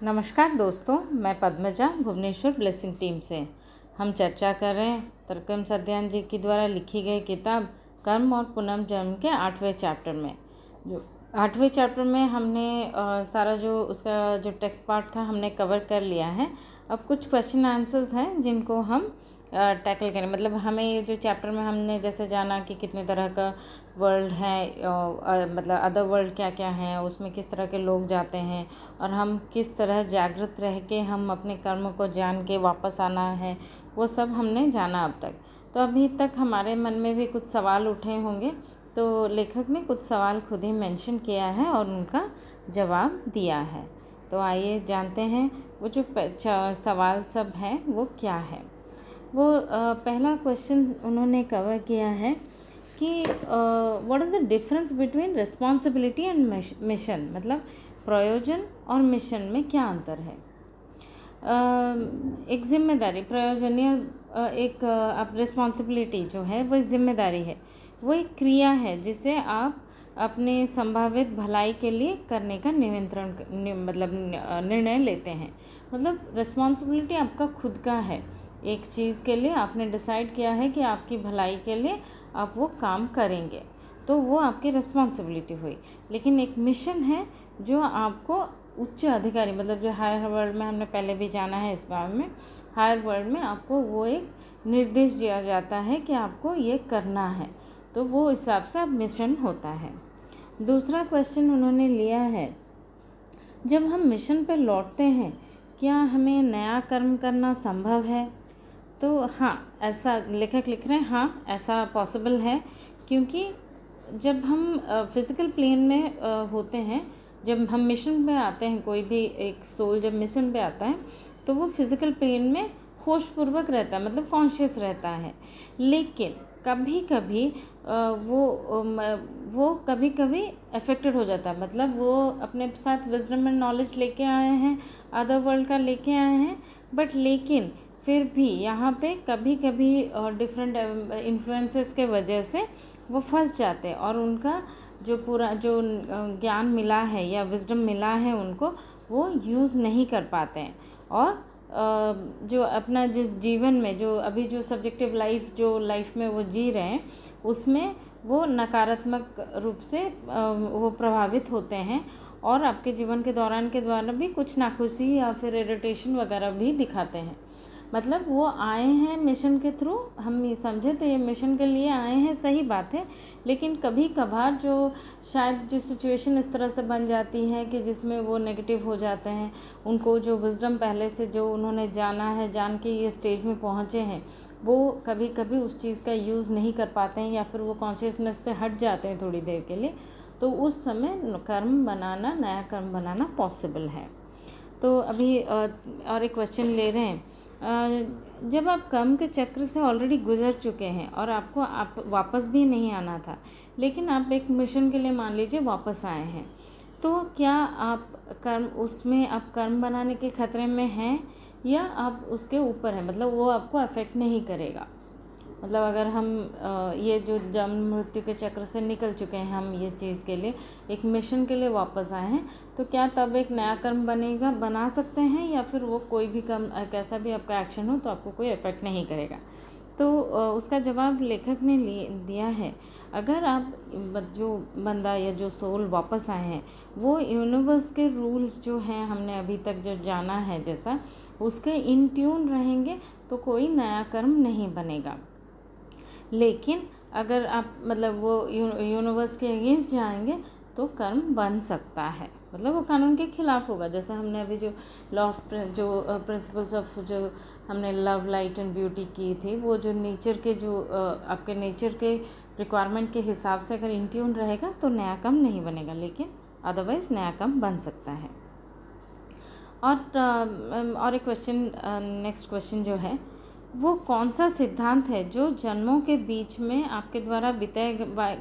नमस्कार दोस्तों, मैं पद्मजा भुवनेश्वर ब्लेसिंग टीम से। हम चर्चा कर रहे हैं तरकम सध्यान जी के द्वारा लिखी गई किताब कर्म और पुनर्जन्म के 8वें चैप्टर में। जो 8वें चैप्टर में हमने सारा जो उसका जो टेक्स्ट पार्ट था हमने कवर कर लिया है। अब कुछ क्वेश्चन आंसर्स हैं जिनको हम टैकल करें। मतलब हमें ये जो चैप्टर में हमने जैसे जाना कि कितने तरह का वर्ल्ड है, मतलब अदर वर्ल्ड क्या क्या है, उसमें किस तरह के लोग जाते हैं और हम किस तरह जागृत रह के हम अपने कर्म को जान के वापस आना है, वो सब हमने जाना अब तक। तो अभी तक हमारे मन में भी कुछ सवाल उठे होंगे, तो लेखक ने कुछ सवाल खुद ही मेंशन किया है और उनका जवाब दिया है। तो आइए जानते हैं वो जो सवाल सब हैं वो क्या है। वो पहला क्वेश्चन उन्होंने कवर किया है कि what is the difference between responsibility and mission. मतलब प्रयोजन और मिशन में क्या अंतर है। एक जिम्मेदारी, प्रयोजन या एक आप रिस्पॉन्सिबिलिटी जो है वो जिम्मेदारी है, वो एक क्रिया है जिसे आप अपने संभावित भलाई के लिए करने का निर्णय लेते हैं। मतलब रिस्पॉन्सिबिलिटी आपका खुद का है, एक चीज़ के लिए आपने डिसाइड किया है कि आपकी भलाई के लिए आप वो काम करेंगे, तो वो आपकी रिस्पॉन्सिबिलिटी हुई। लेकिन एक मिशन है जो आपको उच्च अधिकारी, मतलब जो हायर वर्ल्ड में हमने पहले भी जाना है इस बारे में, हायर वर्ल्ड में आपको वो एक निर्देश दिया जाता है कि आपको ये करना है, तो वो हिसाब से अब मिशन होता है। दूसरा क्वेश्चन उन्होंने लिया है, जब हम मिशन पर लौटते हैं क्या हमें नया कर्म करना संभव है। तो हाँ, ऐसा लेखक लिख रहे हैं, हाँ ऐसा पॉसिबल है, क्योंकि जब हम फिज़िकल प्लेन में होते हैं, जब हम मिशन पे आते हैं, कोई भी एक सोल जब मिशन पे आता है तो वो फिज़िकल प्लेन में होशपूर्वक रहता है, मतलब कॉन्शियस रहता है। लेकिन कभी कभी वो कभी कभी अफेक्टेड हो जाता है, मतलब वो अपने साथ विजडम एंड नॉलेज लेके आए हैं, अदर वर्ल्ड का लेके आए हैं, बट लेकिन फिर भी यहाँ पे कभी कभी डिफरेंट इन्फ्लुएंसेस के वजह से वो फंस जाते हैं और उनका जो पूरा जो ज्ञान मिला है या विजडम मिला है उनको वो यूज़ नहीं कर पाते हैं। और जो अपना जो जीवन में जो अभी जो सब्जेक्टिव लाइफ जो लाइफ में वो जी रहे हैं उसमें वो नकारात्मक रूप से वो प्रभावित होते हैं और आपके जीवन के दौरान भी कुछ नाखुशी या फिर इरिटेशन वगैरह भी दिखाते हैं। मतलब वो आए हैं मिशन के थ्रू, हम ये समझे तो ये मिशन के लिए आए हैं, सही बात है, लेकिन कभी कभार जो शायद जो सिचुएशन इस तरह से बन जाती है कि जिसमें वो नेगेटिव हो जाते हैं, उनको जो विजडम पहले से जो उन्होंने जाना है, जान के ये स्टेज में पहुँचे हैं, वो कभी कभी उस चीज़ का यूज़ नहीं कर पाते हैं या फिर वो कॉन्शियसनेस से हट जाते हैं थोड़ी देर के लिए, तो उस समय कर्म बनाना, नया कर्म बनाना पॉसिबल है। तो अभी और एक क्वेश्चन ले रहे हैं, जब आप कर्म के चक्र से ऑलरेडी गुजर चुके हैं और आपको आप वापस भी नहीं आना था, लेकिन आप एक मिशन के लिए मान लीजिए वापस आए हैं, तो क्या आप उसमें आप कर्म बनाने के खतरे में हैं या आप उसके ऊपर हैं, मतलब वो आपको अफेक्ट नहीं करेगा। मतलब अगर हम ये जो जन्म मृत्यु के चक्र से निकल चुके हैं, हम ये चीज़ के लिए एक मिशन के लिए वापस आए हैं, तो क्या तब एक नया कर्म बना सकते हैं या फिर वो कोई भी कर्म कैसा भी आपका एक्शन हो तो आपको कोई इफ़ेक्ट नहीं करेगा। तो उसका जवाब लेखक ने दिया है, अगर आप जो बंदा या जो सोल वापस आए हैं वो यूनिवर्स के रूल्स जो हैं हमने अभी तक जो जाना है जैसा उसके इन ट्यून रहेंगे तो कोई नया कर्म नहीं बनेगा। लेकिन अगर आप मतलब वो यूनिवर्स के अगेंस्ट जाएंगे तो कर्म बन सकता है, मतलब वो कानून के खिलाफ होगा। जैसे हमने अभी जो लॉ ऑफ जो प्रिंसिपल्स ऑफ जो हमने लव लाइट एंड ब्यूटी की थी, वो जो नेचर के जो आपके नेचर के रिक्वायरमेंट के हिसाब से अगर इंट्यून रहेगा तो नया कर्म नहीं बनेगा, लेकिन अदरवाइज़ नया कर्म बन सकता है। और एक क्वेश्चन, नेक्स्ट क्वेश्चन जो है, वो कौन सा सिद्धांत है जो जन्मों के बीच में आपके द्वारा बिताए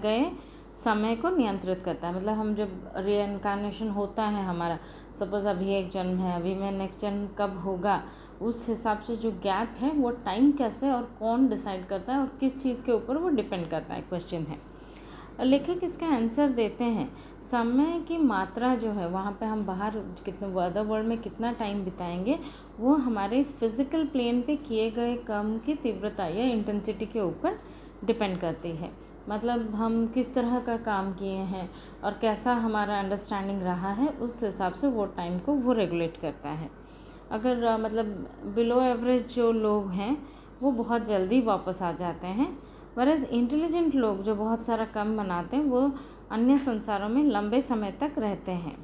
गए समय को नियंत्रित करता है। मतलब हम जब रीइंकार्नेशन होता है हमारा, सपोज़ अभी एक जन्म है, अभी मैं नेक्स्ट जन्म कब होगा, उस हिसाब से जो गैप है वो टाइम कैसे और कौन डिसाइड करता है और किस चीज़ के ऊपर वो डिपेंड करता है, क्वेश्चन है। और लेखक इसका आंसर देते हैं समय की मात्रा जो है वहाँ पे हम बाहर कितने अदर वर्ल्ड में कितना टाइम बिताएंगे वो हमारे फिज़िकल प्लेन पे किए गए काम की तीव्रता या इंटेंसिटी के ऊपर डिपेंड करती है। मतलब हम किस तरह का काम किए हैं और कैसा हमारा अंडरस्टैंडिंग रहा है, उस हिसाब से वो टाइम को वो रेगुलेट करता है। अगर मतलब बिलो एवरेज जो लोग हैं वो बहुत जल्दी वापस आ जाते हैं, वरस इंटेलिजेंट लोग जो बहुत सारा कम बनाते हैं वो अन्य संसारों में लंबे समय तक रहते हैं।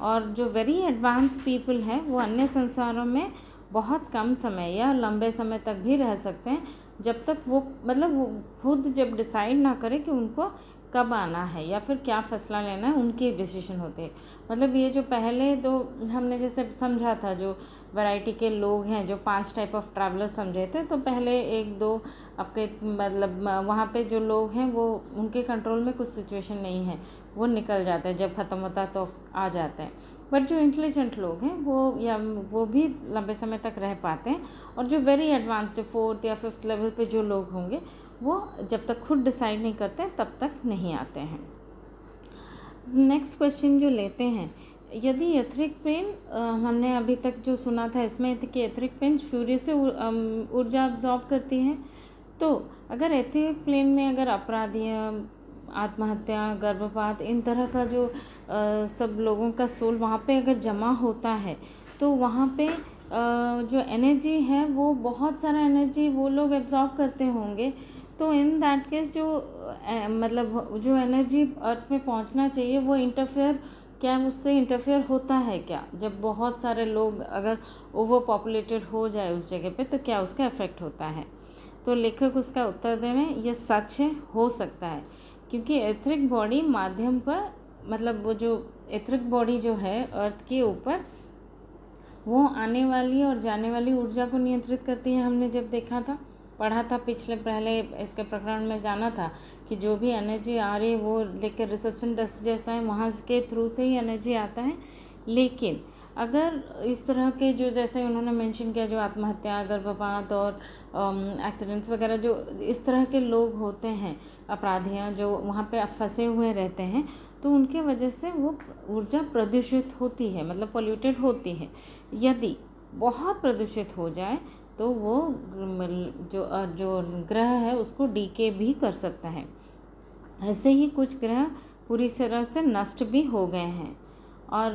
और जो वेरी एडवांस पीपल हैं वो अन्य संसारों में बहुत कम समय या लंबे समय तक भी रह सकते हैं, जब तक वो मतलब वो खुद जब डिसाइड ना करें कि उनको कब आना है या फिर क्या फ़ैसला लेना है, उनकी डिसीजन होते हैं। मतलब ये जो पहले तो हमने जैसे समझा था, जो वैरायटी के लोग हैं, जो 5 टाइप ऑफ ट्रैवलर्स समझे थे, तो पहले 1-2 आपके मतलब वहाँ पे जो लोग हैं वो उनके कंट्रोल में कुछ सिचुएशन नहीं है, वो निकल जाते हैं, जब ख़त्म होता है तो आ जाते हैं। बट जो इंटेलिजेंट लोग हैं वो भी लंबे समय तक रह पाते हैं। और जो वेरी एडवांस जो 4th या 5th लेवल पे जो लोग होंगे वो जब तक खुद डिसाइड नहीं करते तब तक नहीं आते हैं। नेक्स्ट क्वेश्चन जो लेते हैं, यदि एथरिक प्लेन हमने अभी तक जो सुना था इसमें कि एथरिक प्लेन सूर्य से ऊर्जा अब्जॉर्ब करती है, तो अगर एथरिक प्लेन में अगर अपराधियाँ, आत्महत्या, गर्भपात, इन तरह का जो सब लोगों का सोल वहाँ पे अगर जमा होता है तो वहाँ पे जो एनर्जी है वो बहुत सारा एनर्जी वो लोग एब्जॉर्ब करते होंगे। तो इन दैट केस जो मतलब जो एनर्जी अर्थ में पहुँचना चाहिए वो क्या उससे इंटरफेयर होता है क्या? जब बहुत सारे लोग अगर ओवर पॉपुलेटेड हो जाए उस जगह पे तो क्या उसका इफ़ेक्ट होता है? तो लेखक उसका उत्तर दे रहे हैं, ये सच है, हो सकता है, क्योंकि एथरिक बॉडी माध्यम पर मतलब वो जो एथरिक बॉडी जो है अर्थ के ऊपर वो आने वाली और जाने वाली ऊर्जा को नियंत्रित करती है। हमने जब देखा था, पढ़ा था पहले इसके प्रकरण में जाना था कि जो भी एनर्जी आ रही है वो लेकर रिसेप्शन डेस्क जैसा है, वहाँ के थ्रू से ही एनर्जी आता है। लेकिन अगर इस तरह के जो जैसे उन्होंने मेंशन किया, जो आत्महत्या, गर्भपात और एक्सीडेंट्स वगैरह, जो इस तरह के लोग होते हैं, अपराधियाँ जो वहाँ पे फंसे हुए रहते हैं, तो उनके वजह से वो ऊर्जा प्रदूषित होती है, मतलब पोल्यूटेड होती है। यदि बहुत प्रदूषित हो जाए तो वो जो ग्रह है उसको डीके भी कर सकता है। ऐसे ही कुछ ग्रह पूरी तरह से नष्ट भी हो गए हैं। और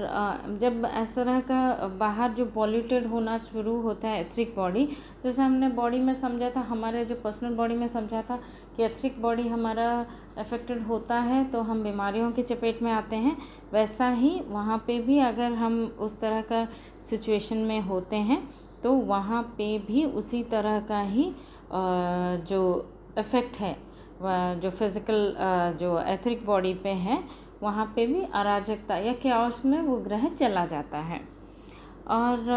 जब इस तरह का बाहर जो पॉल्यूटेड होना शुरू होता है एथरिक बॉडी, जैसे हमने बॉडी में समझा था, हमारे जो पर्सनल बॉडी में समझा था कि एथरिक बॉडी हमारा अफेक्टेड होता है तो हम बीमारियों की चपेट में आते हैं, वैसा ही वहाँ पे भी अगर हम उस तरह का सिचुएशन में होते हैं तो वहाँ पे भी उसी तरह का ही जो इफ़ेक्ट है जो फिज़िकल जो एथरिक बॉडी पे है, वहाँ पे भी अराजकता या कैओस में वो ग्रह चला जाता है। और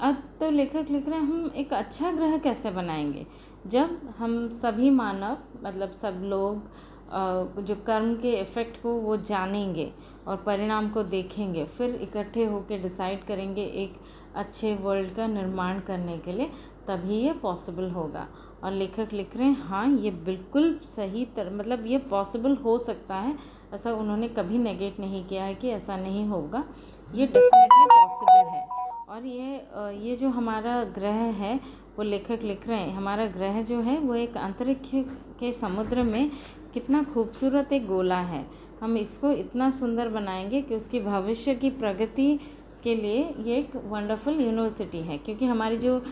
अब तो लेखक लिख रहे हैं, हम एक अच्छा ग्रह कैसे बनाएंगे? जब हम सभी मानव मतलब सब लोग जो कर्म के इफ़ेक्ट को वो जानेंगे और परिणाम को देखेंगे, फिर इकट्ठे होकर डिसाइड करेंगे एक अच्छे वर्ल्ड का निर्माण करने के लिए, तभी ये पॉसिबल होगा। और लेखक लिख रहे हैं, हाँ ये बिल्कुल सही मतलब ये पॉसिबल हो सकता है, ऐसा उन्होंने कभी नेगेट नहीं किया है कि ऐसा नहीं होगा, ये डेफिनेटली पॉसिबल है। और ये जो हमारा ग्रह है वो लेखक लिख रहे हैं, हमारा ग्रह जो है वो एक अंतरिक्ष के समुद्र में कितना खूबसूरत एक गोला है। हम इसको इतना सुंदर बनाएंगे कि उसकी भविष्य की प्रगति के लिए ये एक वंडरफुल यूनिवर्सिटी है, क्योंकि हमारी जो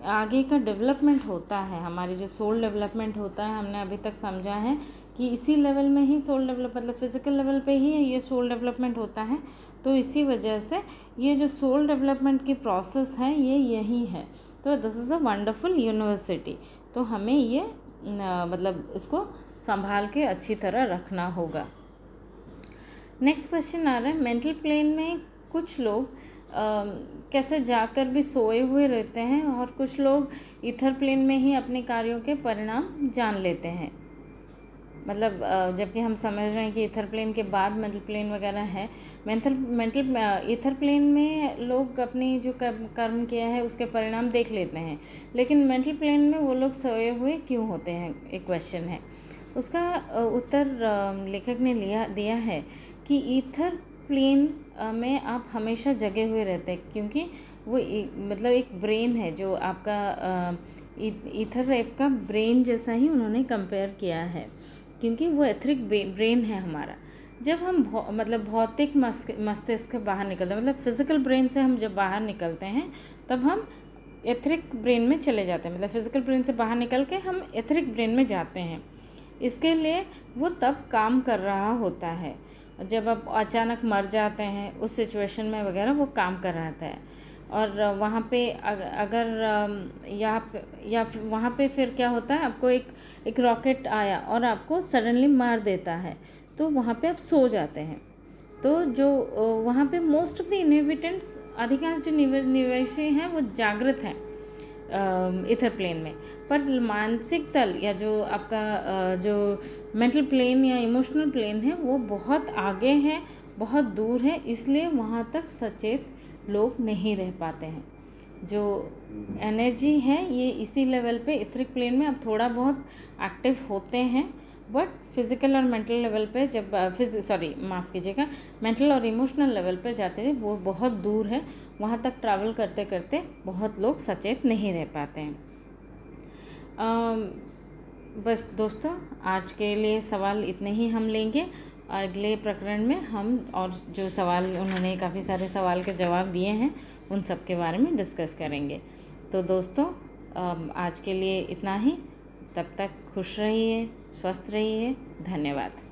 आगे का डेवलपमेंट होता है, हमारी जो सोल डेवलपमेंट होता है, हमने अभी तक समझा है कि इसी लेवल में ही सोल डेवलप मतलब फिज़िकल लेवल पे ही ये सोल डेवलपमेंट होता है। तो इसी वजह से ये जो सोल डेवलपमेंट की प्रोसेस है ये यही है। तो this is a wonderful university. तो हमें ये मतलब इसको संभाल के अच्छी तरह रखना होगा। नेक्स्ट क्वेश्चन आ रहा है, मेंटल प्लेन में कुछ लोग कैसे जाकर भी सोए हुए रहते हैं और कुछ लोग ईथर प्लेन में ही अपने कार्यों के परिणाम जान लेते हैं। मतलब जबकि हम समझ रहे हैं कि ईथर प्लेन के बाद मेंटल प्लेन वगैरह है। ईथर प्लेन में लोग अपनी जो कर्म किया है उसके परिणाम देख लेते हैं, लेकिन मेंटल प्लेन में वो लोग सोए हुए क्यों होते हैं, एक क्वेश्चन है। उसका उत्तर लेखक ने दिया है कि ईथर प्लेन में आप हमेशा जगे हुए रहते हैं, क्योंकि वो मतलब एक ब्रेन है जो आपका ईथर रेप का ब्रेन जैसा ही उन्होंने कंपेयर किया है, क्योंकि वो एथरिक ब्रेन है हमारा। जब हम मतलब भौतिक मस्तिष्क से बाहर निकलते हैं, मतलब फिज़िकल ब्रेन से हम जब बाहर निकलते हैं तब हम एथरिक ब्रेन में चले जाते हैं, मतलब फिज़िकल ब्रेन से बाहर निकल के हम एथरिक ब्रेन में जाते हैं। इसके लिए वो तब काम कर रहा होता है जब आप अचानक मर जाते हैं, उस सिचुएशन में वगैरह वो काम कर रहा है। और वहाँ पे अगर या वहाँ पे फिर क्या होता है, आपको एक रॉकेट आया और आपको सडनली मार देता है, तो वहाँ पे आप सो जाते हैं। तो जो वहाँ पे मोस्ट ऑफ द इनहेबिटेंट्स, अधिकांश जो निवासी हैं वो जागृत हैं ईथर प्लेन में, पर मानसिक तल या जो आपका जो मेंटल प्लेन या इमोशनल प्लेन है वो बहुत आगे है, बहुत दूर है, इसलिए वहाँ तक सचेत लोग नहीं रह पाते हैं। जो एनर्जी है ये इसी लेवल पे इथरिक प्लेन में अब थोड़ा बहुत एक्टिव होते हैं, बट फिज़िकल और मेंटल लेवल पे जब माफ़ कीजिएगा, मेंटल और इमोशनल लेवल पे जाते हैं वो बहुत दूर है, वहाँ तक ट्रैवल करते करते बहुत लोग सचेत नहीं रह पाते हैं। बस दोस्तों, आज के लिए सवाल इतने ही हम लेंगे। अगले प्रकरण में हम और जो सवाल, उन्होंने काफ़ी सारे सवाल के जवाब दिए हैं, उन सब के बारे में डिस्कस करेंगे। तो दोस्तों, आज के लिए इतना ही। तब तक खुश रहिए, स्वस्थ रहिए। धन्यवाद।